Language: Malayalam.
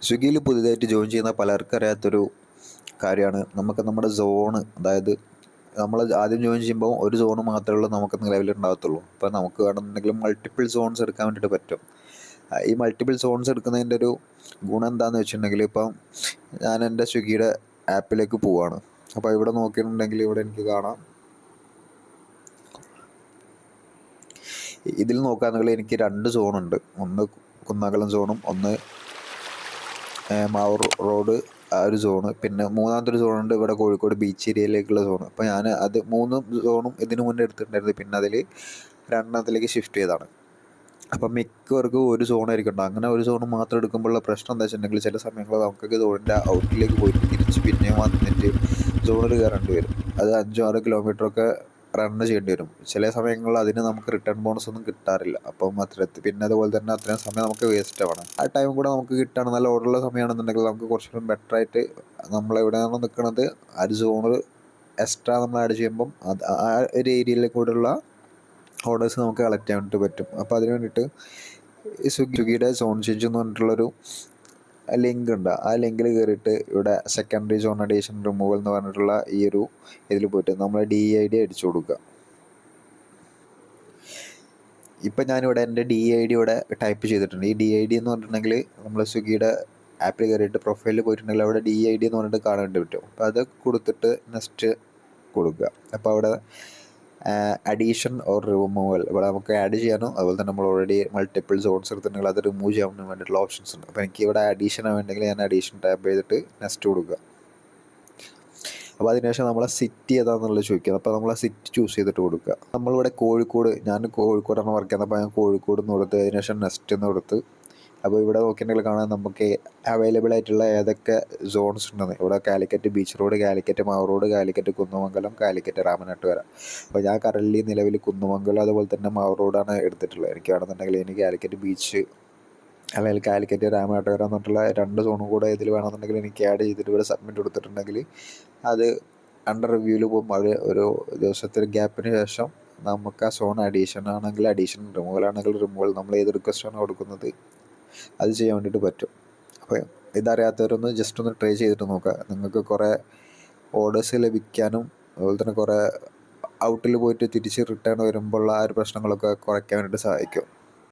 സ്വിഗ്ഗിയിൽ പുതിയതായിട്ട് ജോയിൻ ചെയ്യുന്ന പലർക്കും അറിയാത്തൊരു കാര്യമാണ് നമുക്ക് നമ്മുടെ സോണ്. അതായത് നമ്മൾ ആദ്യം ജോയിൻ ചെയ്യുമ്പോൾ ഒരു സോണ് മാത്രമേ ഉള്ളൂ നമുക്ക് നിലവിൽ ഉണ്ടാകത്തുള്ളൂ. അപ്പോൾ നമുക്ക് വേണമെന്നുണ്ടെങ്കിൽ മൾട്ടിപ്പിൾ സോൺസ് എടുക്കാൻ വേണ്ടിയിട്ട് പറ്റും. ഈ മൾട്ടിപ്പിൾ സോൺസ് എടുക്കുന്നതിൻ്റെ ഒരു ഗുണം എന്താണെന്ന് വെച്ചിട്ടുണ്ടെങ്കിൽ, ഇപ്പം ഞാൻ എൻ്റെ സ്വിഗ്ഗിയുടെ ആപ്പിലേക്ക് പോവുകയാണ്. അപ്പോൾ ഇവിടെ നോക്കിയിട്ടുണ്ടെങ്കിൽ ഇവിടെ എനിക്ക് കാണാം, ഇതിൽ നോക്കുകയാണെങ്കിൽ എനിക്ക് 2 സോണുണ്ട്. ഒന്ന് കുന്നകലം സോണും ഒന്ന് മാവൂർ റോഡ് ആ ഒരു സോണ്, പിന്നെ മൂന്നാമത്തെ ഒരു സോണുണ്ട് ഇവിടെ കോഴിക്കോട് ബീച്ച് ഏരിയയിലേക്കുള്ള സോണ്. അപ്പോൾ ഞാൻ അത് 3 സോണും ഇതിനു മുന്നേ എടുത്തിട്ടുണ്ടായിരുന്നു. പിന്നെ അതിൽ 2 ഷിഫ്റ്റ് ചെയ്തതാണ്. അപ്പം മിക്കവർക്കും ഒരു സോണായിരിക്കും ഉണ്ടാകും. അങ്ങനെ ഒരു സോൺ മാത്രം എടുക്കുമ്പോഴുള്ള പ്രശ്നം എന്താ വെച്ചിട്ടുണ്ടെങ്കിൽ, ചില സമയങ്ങളിൽ നമുക്കൊക്കെ സോണിൻ്റെ ഔട്ടിലേക്ക് പോയിട്ട് തിരിച്ച് പിന്നെയും വന്നിട്ട് സോണിൽ കയറേണ്ടി വരും. അത് 5-6 കിലോമീറ്ററൊക്കെ റണ്ണ് ചെയ്യേണ്ടി വരും. ചില സമയങ്ങളിൽ അതിന് നമുക്ക് റിട്ടേൺ ബോണസ് ഒന്നും കിട്ടാറില്ല. അപ്പം പിന്നെ അതുപോലെ തന്നെ അത്രയും സമയം നമുക്ക് വേസ്റ്റ് ആവണം. ആ ടൈം കൂടെ നമുക്ക് കിട്ടുകയാണ്, നല്ല ഓർഡറുള്ള സമയമാണെന്നുണ്ടെങ്കിൽ നമുക്ക് കുറച്ചുകൂടി ബെറ്റർ ആയിട്ട് നമ്മളെവിടെയാണോ നിൽക്കുന്നത് ആ ഒരു സോണിൽ എക്സ്ട്രാ നമ്മൾ ആഡ് ചെയ്യുമ്പം ആ ഒരു ഏരിയയിലെ കൂടെയുള്ള ഓർഡേഴ്സ് നമുക്ക് കളക്ട് ചെയ്യാൻ വേണ്ടിയിട്ട് പറ്റും. അപ്പോൾ അതിന് വേണ്ടിയിട്ട് സ്വിഗ്ഗിയുടെ സോൺ ചേഞ്ച് എന്ന് പറഞ്ഞിട്ടുള്ളൊരു ലിങ്ക് ഉണ്ട്. ആ ലിങ്കിൽ കയറിയിട്ട് ഇവിടെ സെക്കൻഡറി സോൺ അഡീഷൻ റിമൂവൽ എന്ന് പറഞ്ഞിട്ടുള്ള ഈ ഒരു ഇതിൽ പോയിട്ട് നമ്മൾ DID അടിച്ചു കൊടുക്കുക. ഇപ്പം ഞാനിവിടെ എൻ്റെ DID ഇവിടെ ടൈപ്പ് ചെയ്തിട്ടുണ്ട്. ഈ DID എന്ന് പറഞ്ഞിട്ടുണ്ടെങ്കിൽ നമ്മൾ സ്വിഗ്ഗിയുടെ ആപ്പിൽ കയറിയിട്ട് പ്രൊഫൈലിൽ പോയിട്ടുണ്ടെങ്കിൽ അവിടെ DID എന്ന് പറഞ്ഞിട്ട് കാണാൻ വേണ്ടി പറ്റും. അപ്പോൾ അത് കൊടുത്തിട്ട് നെക്സ്റ്റ് കൊടുക്കുക. അപ്പോൾ അവിടെ അഡീഷൻ ഓർ റിമൂവൽ ഇവിടെ നമുക്ക് ആഡ് ചെയ്യാനോ, അതുപോലെ തന്നെ നമ്മൾ ഓൾറെഡി മൾട്ടിപ്പിൾ സോൺസ് എടുത്തിട്ടുണ്ടെങ്കിൽ അത് റിമൂവ് ചെയ്യാൻ വേണ്ടിയിട്ടുള്ള ഓപ്ഷൻസ് ഉണ്ട്. അപ്പോൾ എനിക്ക് ഇവിടെ അഡീഷൻ വേണ്ടെങ്കിൽ ഞാൻ അഡീഷൻ ടാപ്പ് ചെയ്തിട്ട് നെക്സ്റ്റ് കൊടുക്കുക. അപ്പോൾ അതിനുശേഷം നമ്മളെ സിറ്റി ഏതാണെന്നുള്ളത് ചോദിക്കുക. അപ്പോൾ നമ്മളെ സിറ്റി ചൂസ് ചെയ്തിട്ട് കൊടുക്കുക. നമ്മളിവിടെ ഞാൻ കോഴിക്കോടാണ് വർക്ക് ചെയ്യുന്നത്. അപ്പോൾ ഞാൻ കോഴിക്കോട് എന്ന് കൊടുത്ത് അതിനുശേഷം നെക്സ്റ്റ് എന്ന് കൊടുത്ത്. അപ്പോൾ ഇവിടെ നോക്കിയിട്ടുണ്ടെങ്കിൽ കാണാൻ നമുക്ക് അവൈലബിൾ ആയിട്ടുള്ള ഏതൊക്കെ സോൺസ് ഉണ്ടെന്ന്. ഇവിടെ Calicut beach road, Calicut Mavoor road, Calicut Kunnamangalam, Calicut Ramanattukara. അപ്പോൾ ഞാൻ കറൻറ്റ്ലി നിലവിൽ കുന്നമംഗലം അതുപോലെ തന്നെ മാവൂർ റോഡാണ് എടുത്തിട്ടുള്ളത്. എനിക്ക് വേണമെന്നുണ്ടെങ്കിൽ എനിക്ക് കാലിക്കറ്റ് ബീച്ച് അല്ലെങ്കിൽ കാലിക്കറ്റ് രാമനാട്ടുകര എന്നിട്ടുള്ള 2 സോണും കൂടെ ഇതിൽ വേണമെന്നുണ്ടെങ്കിൽ എനിക്ക് ആഡ് ചെയ്തിട്ട് ഇവിടെ സബ്മിറ്റ് കൊടുത്തിട്ടുണ്ടെങ്കിൽ അത് അണ്ടർ റിവ്യൂവിൽ പോകുമ്പോൾ ഒരു ദിവസത്തെ ഗ്യാപ്പിന് ശേഷം നമുക്ക് ആ സോൺ അഡീഷൻ ആണെങ്കിൽ അഡീഷൻ, റിമൂവൽ ആണെങ്കിൽ റിമൂവൽ, നമ്മൾ ഏത് റിക്വസ്റ്റാണ് കൊടുക്കുന്നത് അത് ചെയ്യാൻ വേണ്ടിയിട്ട് പറ്റും. അപ്പോൾ ഇതറിയാത്തവരൊന്ന് ജസ്റ്റ് ഒന്ന് ട്രൈ ചെയ്തിട്ട് നോക്കുക. നിങ്ങൾക്ക് കുറേ ഓർഡേഴ്സ് ലഭിക്കാനും അതുപോലെ തന്നെ കുറേ ഔട്ടിൽ പോയിട്ട് തിരിച്ച് റിട്ടേൺ വരുമ്പോഴുള്ള ആ ഒരു പ്രശ്നങ്ങളൊക്കെ കുറയ്ക്കാൻ വേണ്ടിയിട്ട് സഹായിക്കും.